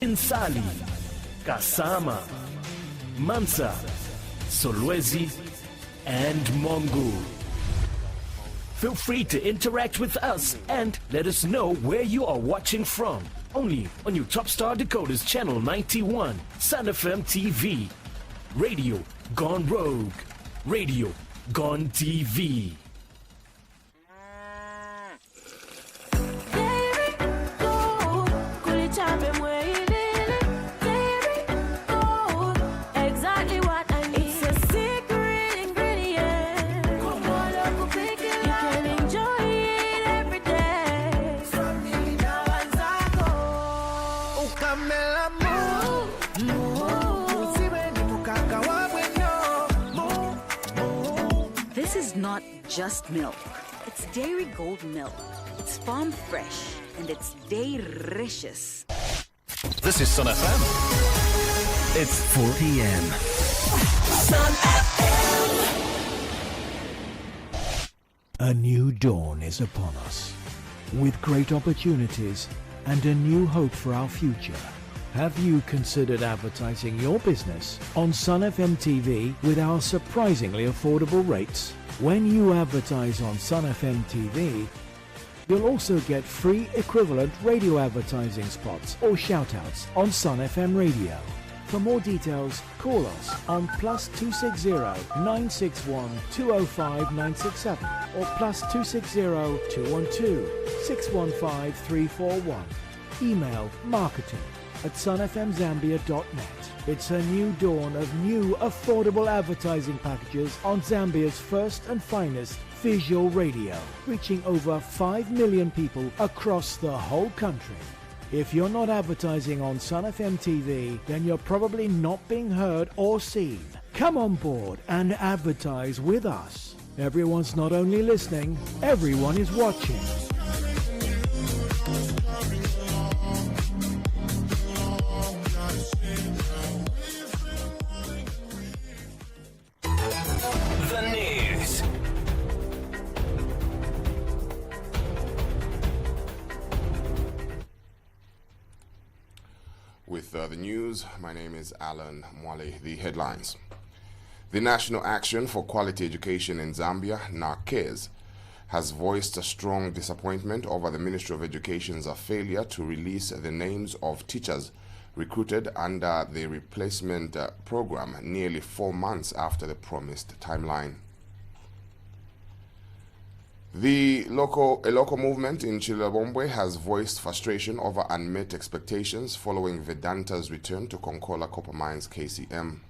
Insali, Kasama, Mansa, Solwezi, and Mongo. Feel free to interact with us and let us know where you are watching from. Only on your Top Star Decoders Channel 91, Sun FM TV. Radio Gone Rogue. Radio Gone TV. This is not just milk. It's Dairy Gold milk. It's farm fresh and it's delicious. This is Sun FM. It's 4 p.m. Sun FM. A new dawn is upon us, with great opportunities and a new hope for our future. Have you considered advertising your business on Sun FM TV with our surprisingly affordable rates? When you advertise on Sun FM TV, you'll also get free equivalent radio advertising spots or shoutouts on Sun FM Radio. For more details, call us on +260 961 205 967 or +260 212 615 341. Email marketing@sunfmzambia.net. It's a new dawn of new affordable advertising packages on Zambia's first and finest visual radio, reaching over 5 million people across the whole country. If you're not advertising on Sun FM TV, then you're probably not being heard or seen. Come on board and advertise with us. Everyone's not only listening, everyone is watching. With the news, my name is Alan Mwale. The headlines. The National Action for Quality Education in Zambia, NARCES, has voiced a strong disappointment over the Ministry of Education's failure to release the names of teachers recruited under the replacement program nearly 4 months after the promised timeline. A local movement in Chilabombwe has voiced frustration over unmet expectations following Vedanta's return to Konkola Copper Mines KCM.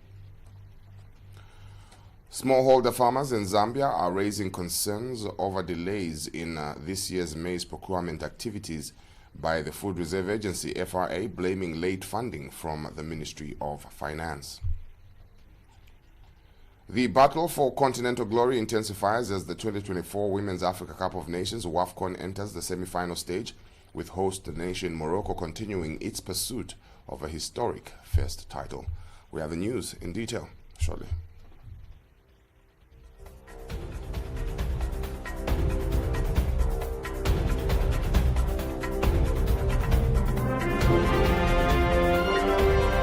Smallholder farmers in Zambia are raising concerns over delays in this year's maize procurement activities by the Food Reserve Agency, FRA, blaming late funding from the Ministry of Finance. The battle for continental glory intensifies as the 2024 Women's Africa Cup of Nations WAFCON enters the semi-final stage, with host nation Morocco continuing its pursuit of a historic first title. We have the news in detail shortly.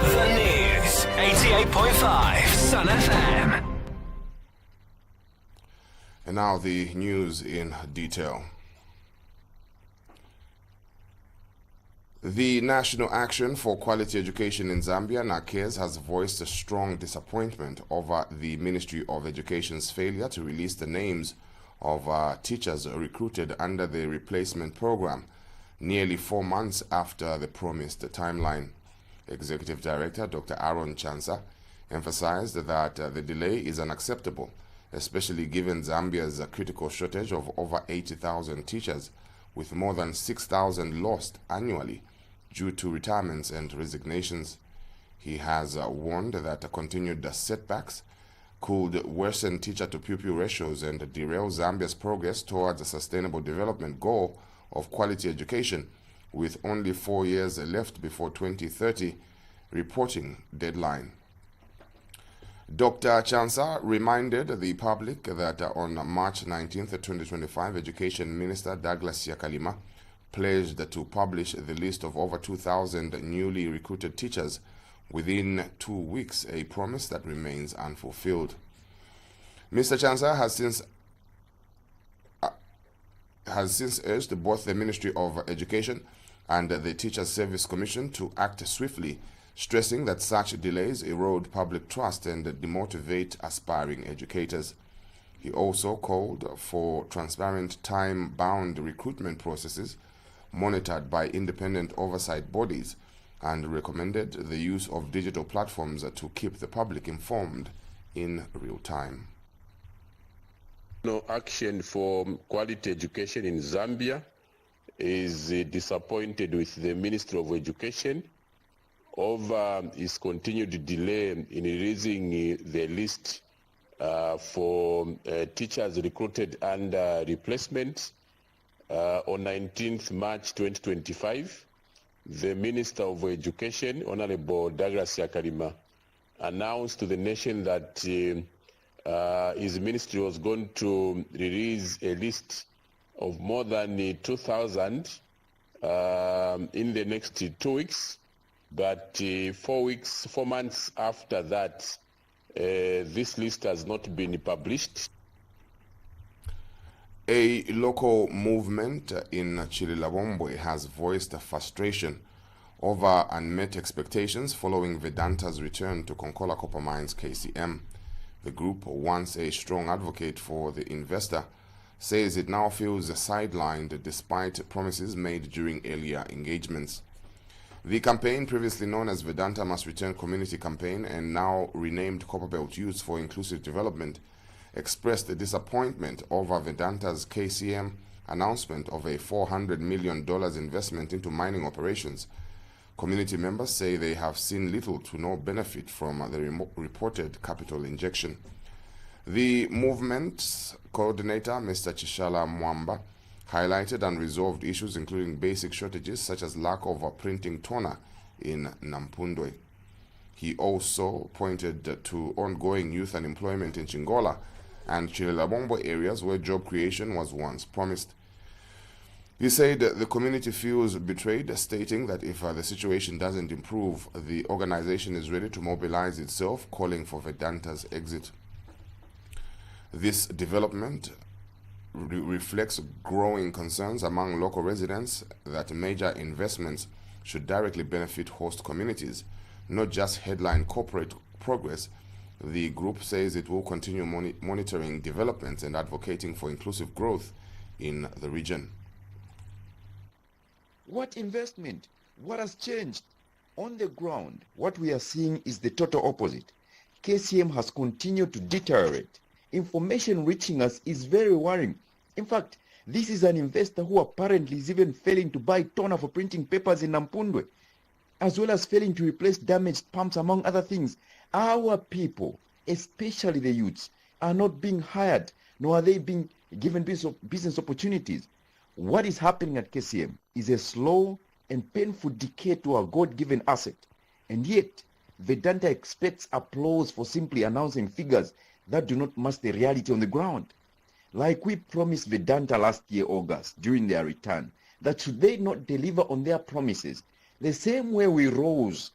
The news, 88.5 Sun FM. And now the news in detail. The National Action for Quality Education in Zambia, NARCES, has voiced a strong disappointment over the Ministry of Education's failure to release the names of teachers recruited under the replacement program nearly 4 months after the promised timeline. Executive Director Dr. Aaron Chansa emphasized that the delay is unacceptable, especially given Zambia's critical shortage of over 80,000 teachers, with more than 6,000 lost annually due to retirements and resignations. He has warned that continued setbacks could worsen teacher-to-pupil ratios and derail Zambia's progress towards a sustainable development goal of quality education, with only 4 years left before 2030 reporting deadline. Dr. Chansa reminded the public that on March 19, 2025, Education Minister Douglas Yakalima pledged to publish the list of over 2,000 newly recruited teachers within 2 weeks, a promise that remains unfulfilled. Mr. Chancellor has since urged both the Ministry of Education and the Teachers Service Commission to act swiftly, stressing that such delays erode public trust and demotivate aspiring educators. He also called for transparent, time-bound recruitment processes monitored by independent oversight bodies and recommended the use of digital platforms to keep the public informed in real time. No action for quality education in Zambia is disappointed with the Ministry of Education over its continued delay in releasing the list for teachers recruited under replacement. On 19th March 2025, the Minister of Education, Honorable Douglas Yakalima, announced to the nation that his ministry was going to release a list of more than 2,000 in the next 2 weeks. But 4 months after that, this list has not been published. A local movement in Chililabombwe has voiced frustration over unmet expectations following Vedanta's return to Konkola Copper Mines KCM. The group, once a strong advocate for the investor, says it now feels sidelined despite promises made during earlier engagements. The campaign, previously known as Vedanta Must Return Community Campaign and now renamed Copperbelt Youth for Inclusive Development, expressed disappointment over Vedanta's KCM announcement of a $400 million investment into mining operations. Community members say they have seen little to no benefit from the reported capital injection. The movement's coordinator, Mr. Chishala Mwamba, highlighted unresolved issues including basic shortages such as lack of printing toner in Nampundwe. He also pointed to ongoing youth unemployment in Chingola and Chilelabombo areas where job creation was once promised. He said the community feels betrayed, stating that if the situation doesn't improve, the organization is ready to mobilize itself, calling for Vedanta's exit. This development reflects growing concerns among local residents that major investments should directly benefit host communities, not just headline corporate progress. The group says it will continue monitoring developments and advocating for inclusive growth in the region. What investment? What has changed? On the ground, what we are seeing is the total opposite. KCM has continued to deteriorate. Information reaching us is very worrying. In fact, this is an investor who apparently is even failing to buy toner for printing papers in Nampundwe, as well as failing to replace damaged pumps, among other things. Our people, especially the youths, are not being hired, nor are they being given business opportunities. What is happening at KCM is a slow and painful decay to our God-given asset. And yet, Vedanta expects applause for simply announcing figures that do not match the reality on the ground. Like we promised Vedanta last year, August, during their return, that should they not deliver on their promises, the same way we rose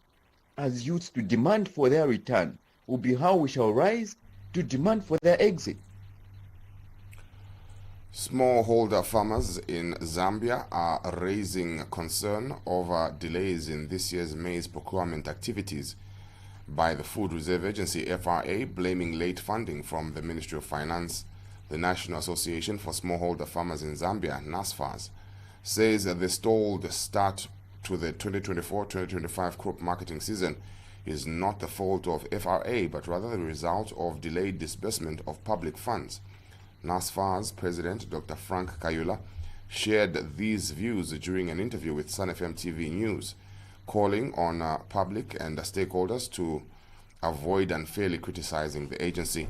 as youths to demand for their return will be how we shall rise to demand for their exit. Smallholder farmers in Zambia are raising concern over delays in this year's maize procurement activities by the Food Reserve Agency, FRA, blaming late funding from the Ministry of Finance. The National Association for Smallholder Farmers in Zambia, NASFAS, says that the stalled start to the 2024-2025 crop marketing season is not the fault of FRA, but rather the result of delayed disbursement of public funds. NASFA's president, Dr. Frank Kayula, shared these views during an interview with Sun FM TV News, calling on public and stakeholders to avoid unfairly criticizing the agency.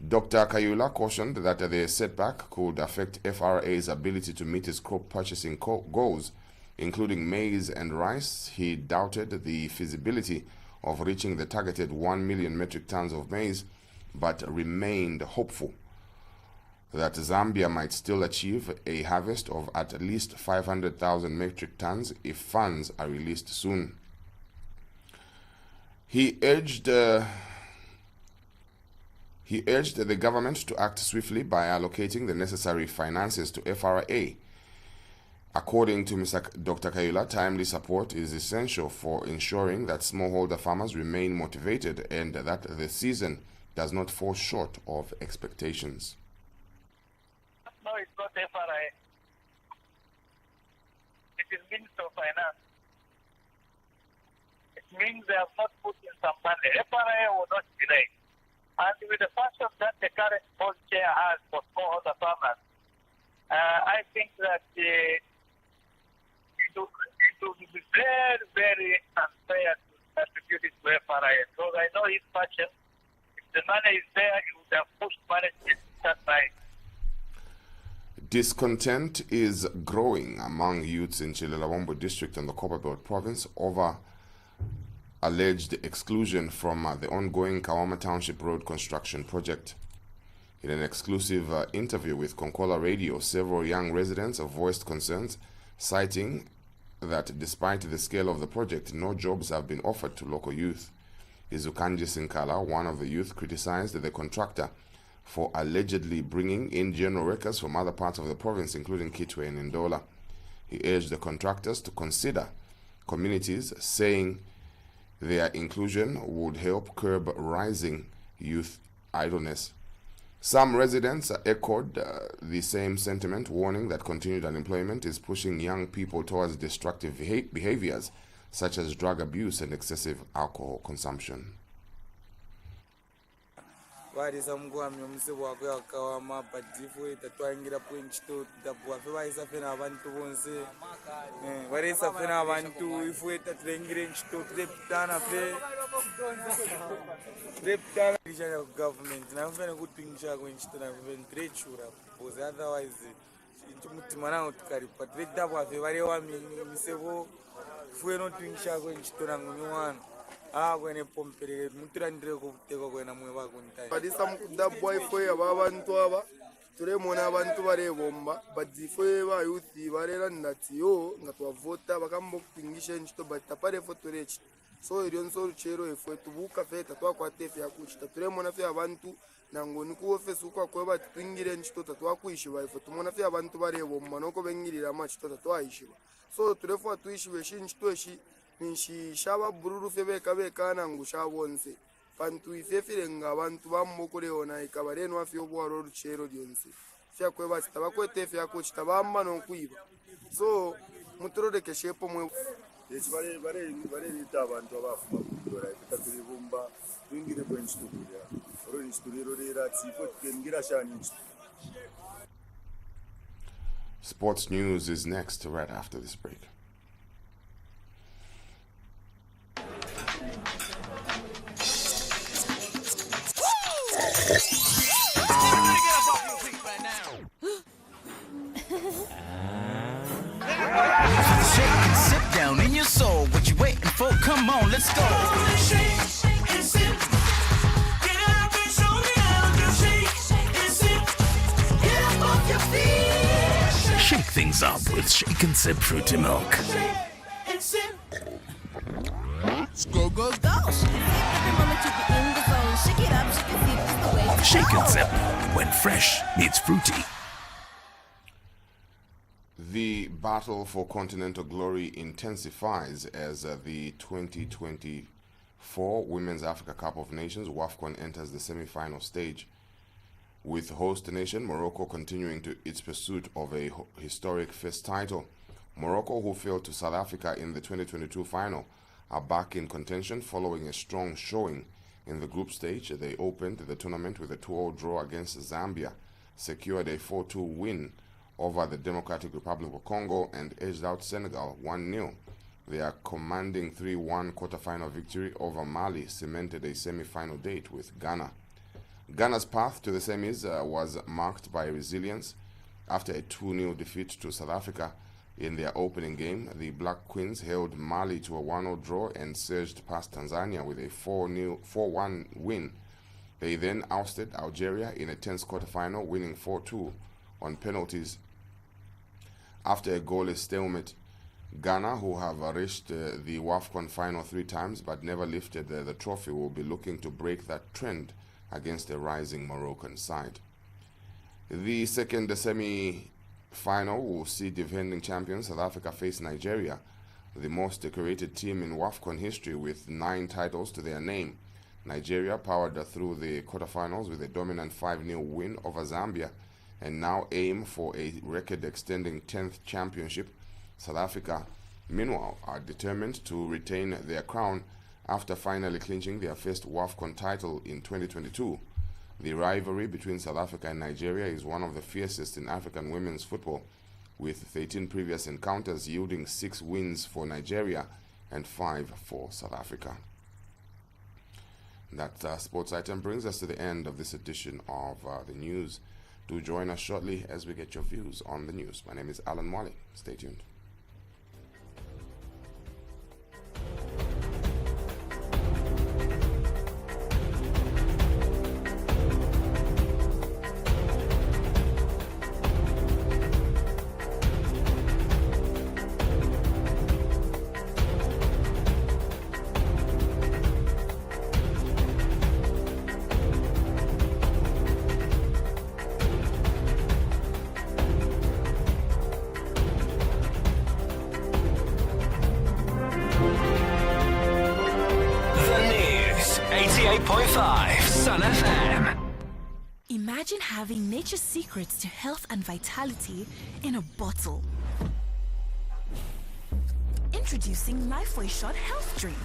Dr. Kayula cautioned that the setback could affect FRA's ability to meet its crop purchasing goals, including maize and rice. He doubted the feasibility of reaching the targeted 1 million metric tons of maize, but remained hopeful. that Zambia might still achieve a harvest of at least 500,000 metric tons if funds are released soon. He urged the government to act swiftly by allocating the necessary finances to FRA. According to Dr. Kayula, timely support is essential for ensuring that smallholder farmers remain motivated and that the season does not fall short of expectations. No, it's not FRA. It is Minister of Finance. It means they have not put in some money. FRA will not delay. And with the function that the current board chair has for smallholder farmers, I think that it will be very, very unfair to attribute it to FRA. Because I know his passion. If the money is there, he would have pushed money to start buying. Discontent is growing among youths in Chilelabombo district and the Copperbelt province over alleged exclusion from the ongoing Kawama Township Road construction project. In an exclusive interview with Konkola Radio, several young residents have voiced concerns, citing that despite the scale of the project, no jobs have been offered to local youth. Izukanji Sinkala, one of the youth, criticized the contractor for allegedly bringing in general workers from other parts of the province, including Kitwe and Ndola. He urged the contractors to consider communities, saying their inclusion would help curb rising youth idleness. Some residents echoed the same sentiment, warning that continued unemployment is pushing young people towards destructive behaviors such as drug abuse and excessive alcohol consumption. varisa mkuhamya umsibo wakwe wakawama badifu itatwangira pwenchito tabuwafe vaisa fena abantu bonse varisa fena abantu ifu itatulengire nchito treptana fe treptana ya government nafene kutwingisha kwenchito nafene trechura because otherwise mutima nangu tukaripa tretabwafe varewa misebo ifu enotwingisha kwenchito nangu nyuwana kwene pompere mutirandire kubuteko kwena mwe bakuntai badisa mukudabwa ifo yabantu aba turemona abantu barebomba badifo ba youth barera ndatiyo ngatwavota bakambo kupingisha nchito batapare fotorechi so irionso ruchero ifo tubuka feta twakwate fya kuchita turemona fya abantu nangoni ku office uko akwe batwingire nchito tatwakwishiba ifo tumona fya abantu barebomba noko bengirira machito tatwaishiba so turefo tuishibe shinchito shi nishi shaba bururu febe kabe kana ngushabonse bantu ifefire ngabantu bamukore ona ikabareno afyo bwaro ruchero dyonse fya kwe basi tabakwete fya ko chitabamba no kuiba so mutorode keshepo mwe bare lita abantu abafu kudora itaturi bomba twingire kwenchitukuria ro instuliro rera tsifo kengira shani. Sports news is next right after this break. Shake and sip down in your soul. What you waiting for? Come on, let's go. Shake and sip. Get up and show me how to shake and sip. Get up off your feet. Shake things up with Shake and Sip Fruity Milk. Shake and sip. Go, go, go. Every moment you be in the zone. Shake it up, shake your feet, it's the way to Shake go. and Sip, when fresh meets fruity. The battle for continental glory intensifies as the 2024 Women's Africa Cup of Nations WAFCON enters the semi-final stage, with host nation Morocco continuing its pursuit of a historic first title. Morocco, who fell to South Africa in the 2022 final, are back in contention following a strong showing in the group stage. They opened the tournament with a 2-0 draw against Zambia, secured a 4-2 win over the Democratic Republic of Congo, and edged out Senegal 1-0. Their commanding 3-1 quarterfinal victory over Mali cemented a semi-final date with Ghana. Ghana's path to the semis was marked by resilience. After a 2-0 defeat to South Africa in their opening game, the Black Queens held Mali to a 1-0 draw and surged past Tanzania with a 4-1 win They then ousted Algeria in a tense quarterfinal, winning 4-2 on penalties. After a goalless stalemate, Ghana, who have reached the WAFCON final 3 times but never lifted the trophy, will be looking to break that trend against a rising Moroccan side. The second semi-final will see defending champions South Africa face Nigeria, the most decorated team in WAFCON history with 9 titles to their name. Nigeria powered through the quarterfinals with a dominant 5-0 win over Zambia and now aim for a record-extending 10th championship. South Africa, meanwhile, are determined to retain their crown after finally clinching their first WAFCON title in 2022. The rivalry between South Africa and Nigeria is one of the fiercest in African women's football, with 13 previous encounters yielding 6 wins for Nigeria and 5 for South Africa. That sports item brings us to the end of this edition of the news. Do join us shortly as we get your views on the news. My name is Alan Mwale. Stay tuned. Sun FM. Imagine having nature's secrets to health and vitality in a bottle. Introducing Lifeway Shot Health Drink.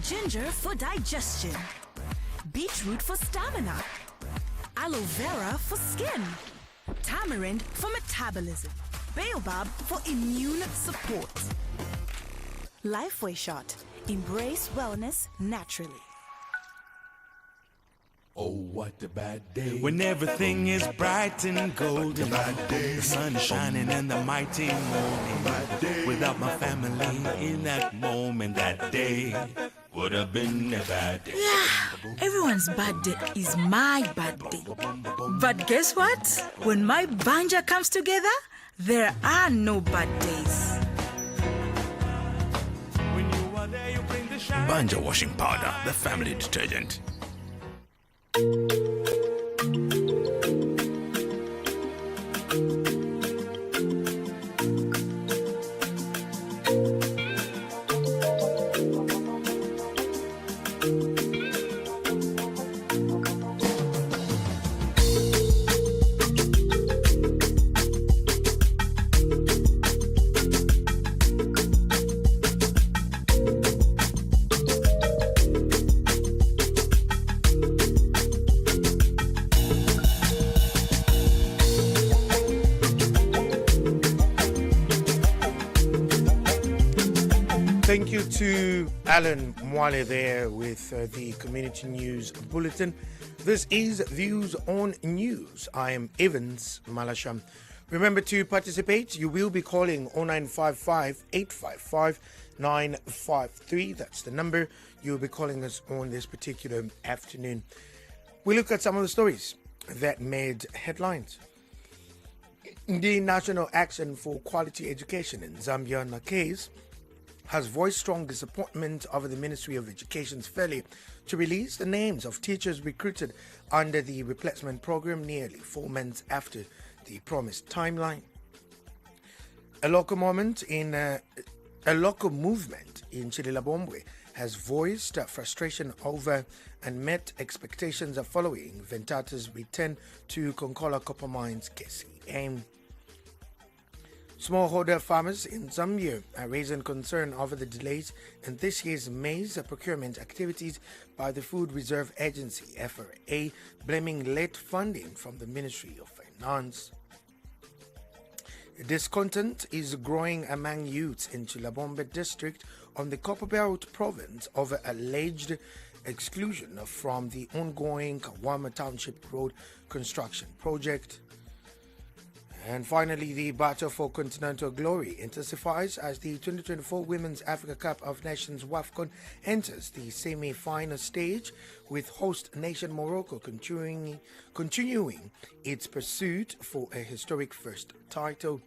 Ginger for digestion. Beetroot for stamina. Aloe vera for skin. Tamarind for metabolism. Baobab for immune support. Lifeway Shot. Embrace wellness naturally. Oh, what a bad day. When everything is bright and golden. The sun is shining and the mighty morning. Without my family in that moment, that day would have been a bad day. Yeah, everyone's bad day is my bad day. But guess what? When my banja comes together, there are no bad days. Banja washing powder, the family detergent. Thank you to Alan Mwale there with the Community News Bulletin. This is Views on News. I am Evans Malasham. Remember to participate. You will be calling 0955 855 953. That's the number you'll be calling us on this particular afternoon. We look at some of the stories that made headlines. The National Action for Quality Education in Zambia, NACASE, has voiced strong disappointment over the Ministry of Education's failure to release the names of teachers recruited under the replacement program nearly 4 months after the promised timeline. A local movement in Chililabombwe has voiced frustration over unmet expectations following Ventata's return to Konkola Copper Mines KCM. Smallholder farmers in Zambia are raising concern over the delays in this year's maize procurement activities by the Food Reserve Agency, FRA, blaming late funding from the Ministry of Finance. Discontent is growing among youths in Chilabombe district on the Copperbelt province over alleged exclusion from the ongoing Kawama Township Road construction project. And finally, the battle for continental glory intensifies as the 2024 Women's Africa Cup of Nations WAFCON enters the semi-final stage, with host nation Morocco continuing its pursuit for a historic first title.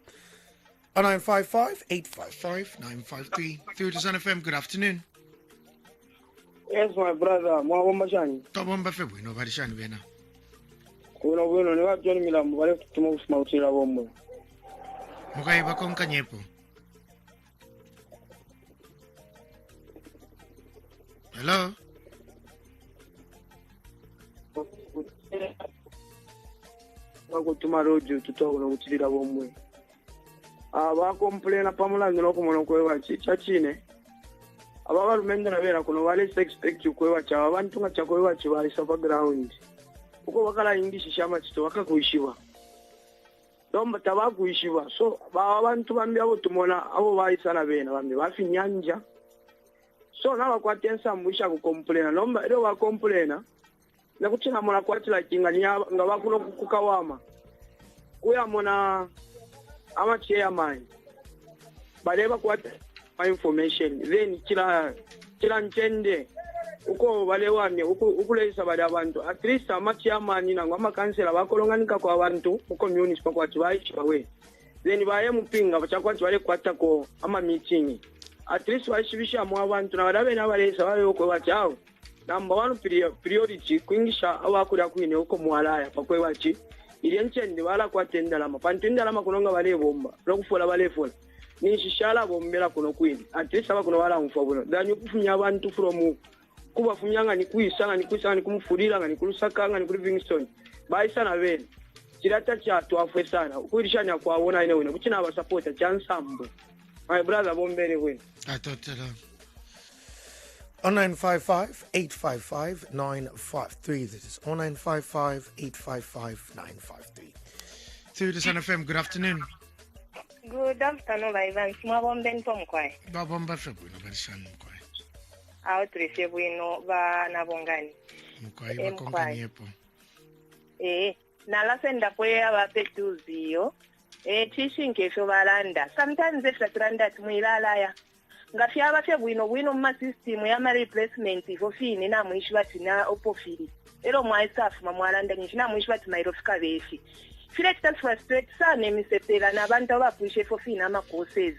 0955-855-953 through to Sun FM. Good afternoon. Yes, my brother. Mwabomba shani. Tobomba febu no barishani bena. Bueno, ne John Milam wale tutuma kusema utira bombo. Mukai bakonka nyepo. Hello. Bakutuma rojo tutoko no utira bombo. Aba complaina pamulanga no kumono kwewa chachine. Aba rumenda na vera kuno wale expect kwewa cha abantu nga chakwewa chibali sapa ground. Uko wakala English shama chito wakakuishiwa. Domba tabakuishiwa. So abantu bambi abo tumona abo bayisana bena bambi bafi nyanja. So na bakwatensa mbusha ku complaina. Nomba ero wa complaina. Na kuchina mona kwatila kinga nga bakuno kukawama. Kuya mona ama chairman. Baleba kwata information. Then kila nchende. Uko wale wame ukuleisa bali abantu at least amachairman nango amakansela bakolonganika kwa abantu mu community kwa chibawe then baye mupinga bachakwati bale kwata ko ama meeting at least bashibisha mu abantu na badabe nabalesa bayo ko bachao number 1 priority kuingisha abakura kwine uko mwalaya pakwe bachi ili nchende bala kwatenda lama pantenda lama kunonga bale bomba lokufola bale fola ni shishala bombela kuno kwine at least abakuno bala mfabuno then ukufunya abantu from kuba funyanga ni kuisanga ni kumfurira ngani kulusaka ngani kuri Livingstone bayisana bene kirata cha twafwe sana ukurishanya kwaona ine wena kuchina aba supporter chansambo my brother bombere we atotela 0955-855-953. This is 0955-855-953 through the Sun FM. Good afternoon. Good afternoon, Ivan. Mwabombe ntomkwai. Babomba febu no barishani mkwai. Autrishe bwino bana bongani. Mkwai bakonga nyepo. Nalasenda kwe abapetuziyo. Chishinke sho balanda. Sometimes if atlanda tumuilalaya. Ngafya abafye bwino mu system ya replacement ifofini na mwishi batina opofili. Ero mwaisaf mamwalanda nishina mwishi batina irofika befi. File kita frustrate sana emisepela nabantu abapwishe fofini ama courses.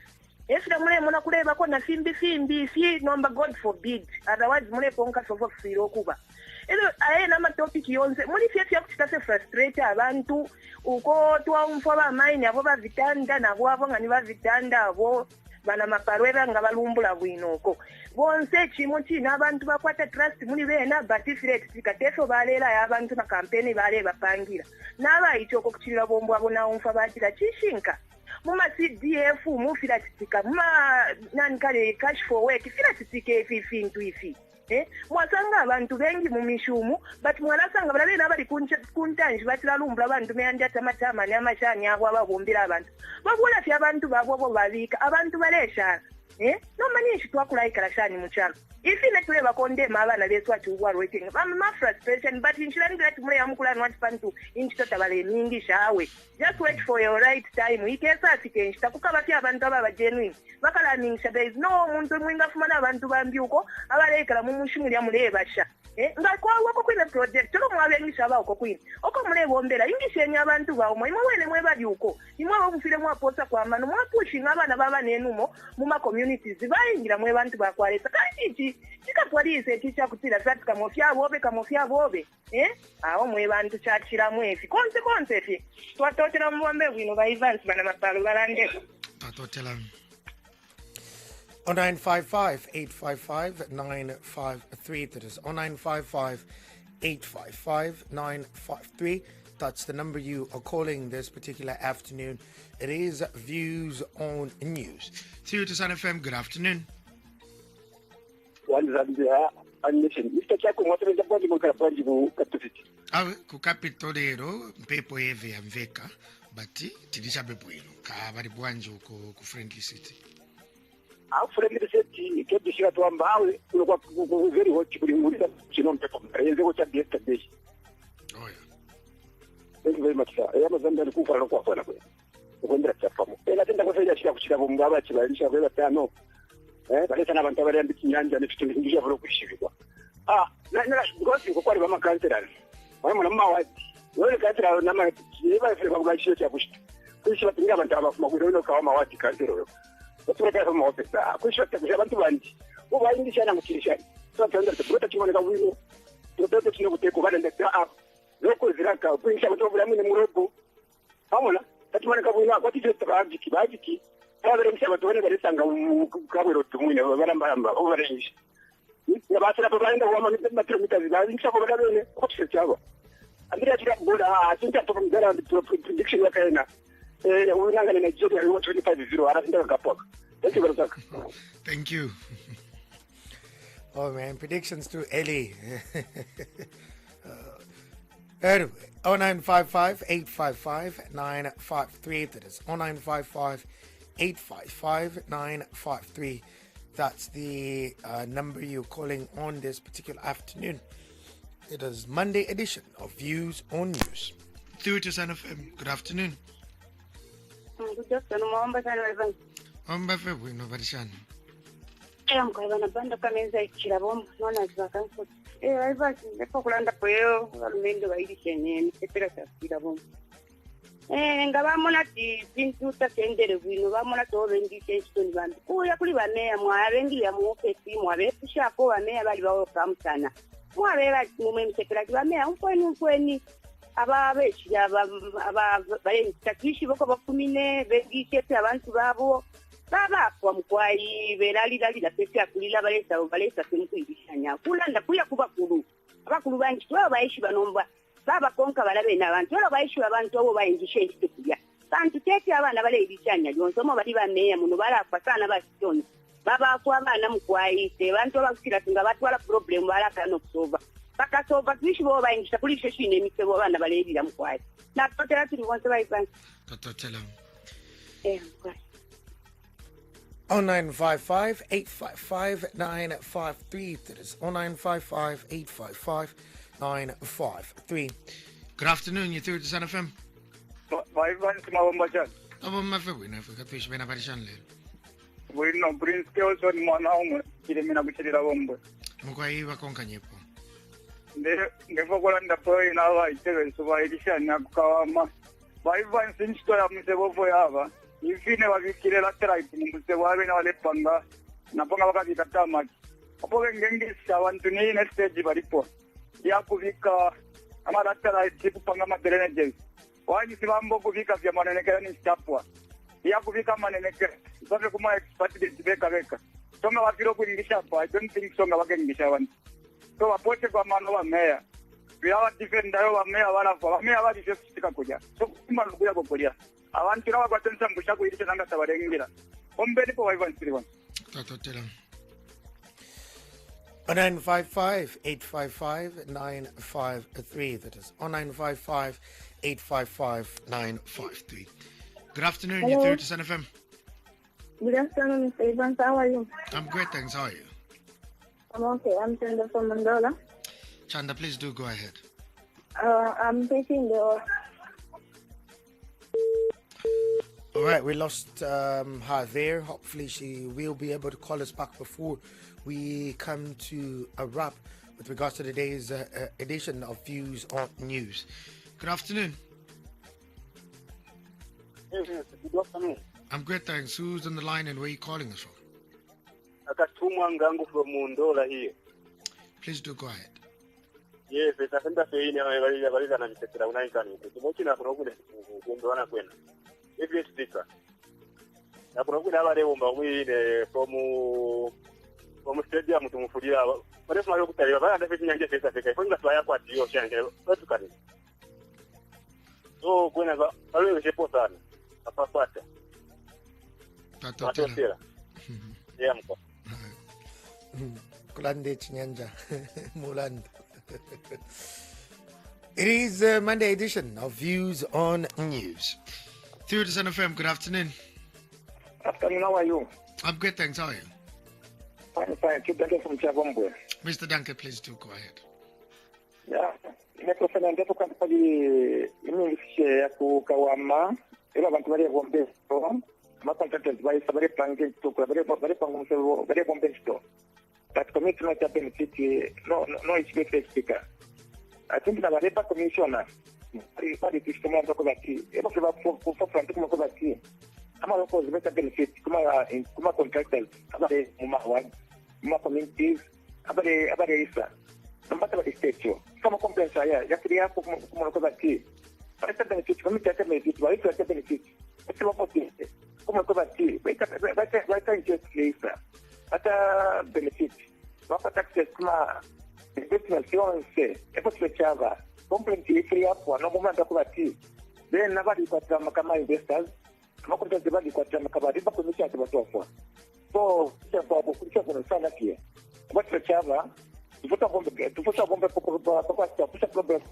Efira mule muna kuleba ko na fimbi fi number God forbid. Otherwise mule ponka sofo firo kuba. Elo aye na topic yonse muli fye kutase frustrate abantu uko twa umfo ba mine abo ba vitanda nabo abo ngani ba vitanda abo bana maparwera nga balumbula bwinoko bonse chimuti nabantu bakwata trust muli bena but ifire tikatefo balela ya abantu na campaign bale bapangira naba ichoko kuchira bombo abo na umfa batira chishinka muma CDF mufira titika muma nani kale cash for work fira titike ifi into ifi mwasanga abantu bengi mu mishumu but mwalasanga balabe nabali kuntanji batira lumbula abantu meyanja tamatama ne amashani abo ababombira abantu babula fya abantu babo babika abantu balesha no manishi twakulaikala shani muchalo ifine tuleba kondema abana besu achugwa working ma frustration but inshirani that mule yamukula nwati pantu inchitota bale ningi shawe just wait for your right time ikesa sikenshita kukaba fya abantu ababa genuine bakala ningisha there is no muntu mwinga fumana abantu bambyuko abalekala mu mushimuli amuleba sha ngakwa wako kwine project tolo mwabengisha ba uko kwine oko muleba ombera ingishenya abantu bawo mwe wene mwe badyuko imwe obufire mwa posa kwa mano mwa pushing abana baba nenumo mu ma communities bayingira mwe bantu bakwalesa kandi chikatwalise ticha kutira fati kamofya bobe aho mwe bantu chachira mwefi konse fi twatotera mbombe bwino ba events bana mapalo balande tatotela 0955-855-953. That is 0955-855-953. That's the number you are calling this particular afternoon. It is Views on News. Through to Sun FM. Good afternoon. Zambia admission. Mr. Chako mwatreza kwa jimokara kwa jimu katufiti. Awe kukapitolero mpepo eve ya mveka bati tilisha pepo ilo ka bari bwanjo ku friendly city. Friendly city kebi shika tuamba awe kwa very hot kuli mulisa chino mpepo yenze ko chabi yesterday. Oh yeah. Thank you very much sir. Zambia ni kufa kwa kwa. ukwendera chafamo ela tenda kufanya chika kuchika bomba chibalisha kwa batano baleta nabantu abari ambiki nyanja n'ifite ngisha vuro kushibirwa na ngozi ko kwari bamakansera bamwe na mawadi wale kansera na ma yiba fere kwa gashyo cya kushika kushika tinga abantu abafuma kwiro kawa mawadi kansera yo batura kwa mawopesa kushika kushika abantu bandi ubayindisha na mukirisha so tanda tuta kimone ka wino tuta kino kuteko bana ndeka loko ziraka kuisha abantu bamwe murogo hamona tatumane ka wino akwati bajiki abere msaba tubone barisanga kabwero tumwine barambamba obarenje yabasira babaenda wama metro mitazi bazi nshako badabene kwatse cyabo andira kira boda asinta to mgara prediction yakaena unanga na Nigeria wa 25-0 arasinda kapoka thank you very much. Thank you. Oh man, predictions too early. Anyway, 0955-855-953. That is 0955-855-953. That's the number you're calling on this particular afternoon. It is Monday edition of Views on News. Through to Sun FM. Good afternoon. Good afternoon, Mbafe, we know very soon. I'm going to band of Kameza Chirabom, known as Vacancy. I was in the Pokulanda Puyo, Mendo Edition, and Petrasa Chirabom. And Gavamona into the tender, we know Vamona told in this to Van. Oh, Yakulivane, Moarendi, Amoke, Moare, Shapo, and Mea Kamsana. Moare, moment, Secretary, when ababeshi abatakishi boko bakumine begishete abantu babo baba kwa mkwai belalila pesa kulila balesa kumkwishanya kulanda kuya kubakulu abakulu bangi twaba bayishi banomba baba konka balabe nabantu twaba bayishi abantu abo bayingishe ekituya bantu tete abana bale ibishanya yonsomo bali bameya muno balafa sana basitoni baba kwa abana mkwai te bantu abakusira singa batwala problem balaka nokusoba bakasoba twishi bo bayingisha kuli sheshine emisebo abana balebira mkwai na totera tuli wonse bayipansi totela mkwai 0955-855-953. That is 0955-855-953. Good afternoon, you're through to Sun FM. Bueno, Prince Kelson mwanaume kile mina kuchirira bombo. Mukaiva konka nyepo. Ngefokola ndapoyi nawa itebe suba edishanya kukawama. Baiva nsinchito ya msebofo yava. Ifine wavikile laterite mumuse wabe na wale panga napanga wakabika maki apoke ngengisha abantu ni ne stage balipo yakuvika ama laterite kupanga ma drainage wani sibambo kuvika vya manenekera ni stapwa yakuvika manenekera sabe kuma expert beka songa wakiro kuingisha pa I don't think songa wakengisha abantu so wapote kwa mano wa meya vya defender wa meya wala jisika kuja so kuma lukuya kokolia abantu nabo batensa mbusha kuyirisha nanga tabarengira ombeni po waiva nsiriwa totela 0955-855-953. That is 0955-855-953. Good afternoon, you're through to Sun FM. Good afternoon, Mr. Evans. How are you? I'm great, thanks. How are you? I'm okay. I'm Chanda from Mandola. Chanda, please do go ahead. I'm taking the... All right, we lost her there. Hopefully she will be able to call us back before we come to a wrap with regards to today's edition of Views on News. Good afternoon. Yes, good afternoon. I'm great, thanks. Who's on the line and where are you calling us from? Akatumwa ngangu from Mundola here. Please do go ahead. Yes, tasenda feini waliza na mtetera unaikani. Tumokina kuna kule kuondoana kwenda. Every speaker. Na kuna kuna wale bomba mwine from stadium tumufulia. Wale sema yokutaliwa bana ndafiti nyanje pesa peka. Ifunga swaya kwa dio chanje. Watu kani. So kuna wale wechepo sana. Apapata. Tatotela. Yeah, mko. Kulande chinyanja. Mulanda. It is Monday edition of Views on News. Through to Sun FM, good afternoon. Afternoon, how are you? I'm good, thanks. How are you? Fine. Keep Duncan from Chabombo. Mr. Duncan, please do go ahead. Yeah. Nimekofanya ndefu kwa sababu mimi ya kukawama era abantu bari bombesto ama-contractors bayisa bari planking tukula bari pangumsebo bari bombesto that committee not benefit no expected speaker I think na bari pa commissioner bari kisoma ndo kwa ki ebo kwa kwa front kuma kwa ki ama loko zibeta benefit kuma contractors abare muma communities abare isa ambata bari state kama complaints ya kria kuma kwa ki esta benefit kama tata benefit vai tata benefit esta uma potência como que vai ter interest ata benefit vai taxes kuma investment fiance é para fechava complaint cria kwa no momento kwa ti then nabadi kwa kama investors kama kwa nabadi kwa kama riba kumisha kwa tofa so kwa sana kia kwa fechava tufuta bombe kwa problem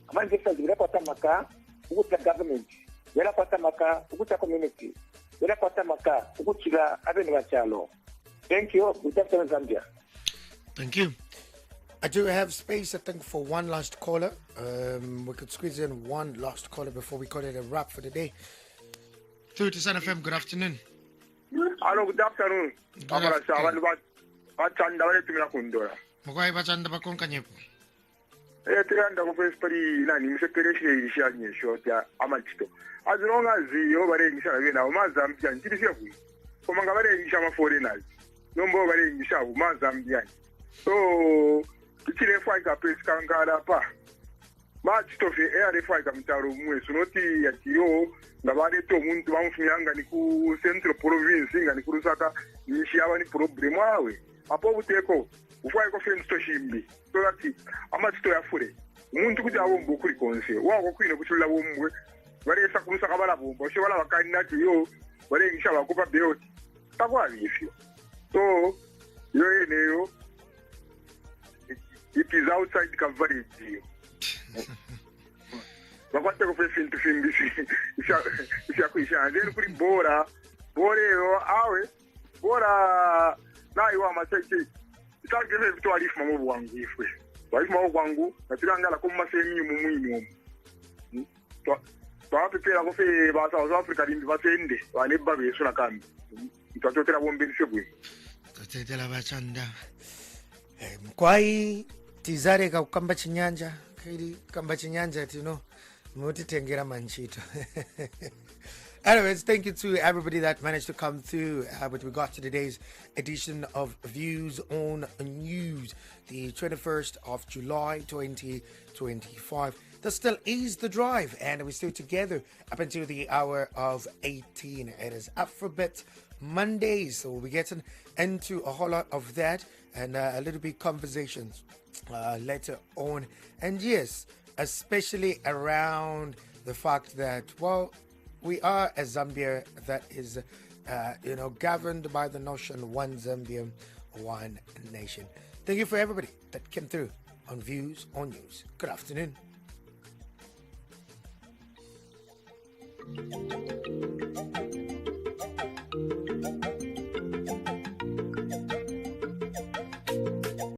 ama investors bila kwa tamaka ukuta government bila kwa tamaka ukuta community bila kwa tamaka ukuchira abeni bachalo. Thank you. Good afternoon, Zambia. Thank you. I do have space, I think, for one last caller. We could squeeze in one last caller before we call it a wrap for the day. Through to Sun FM, good afternoon. Hello, good afternoon. Amara Shavan Bachanda Tumira Kundora. Mogwai Bachanda Bakonka Nyepo. Tiranda go pari nani msekereshe ishanye shota amachito. As long as you bare ngisha na Zambia nchirishia ku. Koma ngabare ngisha ma foreigners. Nombo bare ngisha ku Zambia. So kile fai ka pesa kangara pa. Machito fe air fai ka mtaro mwe sunoti ya kiyo ngabare to muntu bamufuyanga ni ku central province ngani ku Lusaka nishi abani problem awe. Apo buteko ufai ko fence to shimbi. So that amachito ya fure. Umuntu kuja bombo kuri konse. Wako kwine kuchula bomwe. Bare sa kumsa kabala bombo. Shobala bakani nati yo bare ngisha bakupa beoti. Takwa bifyo. So yo eneyo it is outside coverage. Bakwate ko fence to shimbi. Isha kuisha. Then kuri bora yo awe bora na iwa maseki. Itangeze vitu alifu mamu wangu ifwe. Walifu mamu wangu natiranga la kuma senyi mumuini Twa pepera ko fe ba South Africa limbi batende waleba beso na kambi. Itwatotera bombe lisebwe. Totela bachanda. Mkwai tizare ka kamba chinyanja kili kamba chinyanja tino muti tengera manchito. Anyways, thank you to everybody that managed to come through with regard to today's edition of Views on News, the 21st of July 2025. This still is the drive, and we're still together up until the hour of 18. It is Afrobeat Mondays, so we'll be getting into a whole lot of that and a little bit conversations later on. And yes, especially around the fact that, well, we are a Zambia that is, governed by the notion one Zambia, one nation. Thank you for everybody that came through on Views on News. Good afternoon.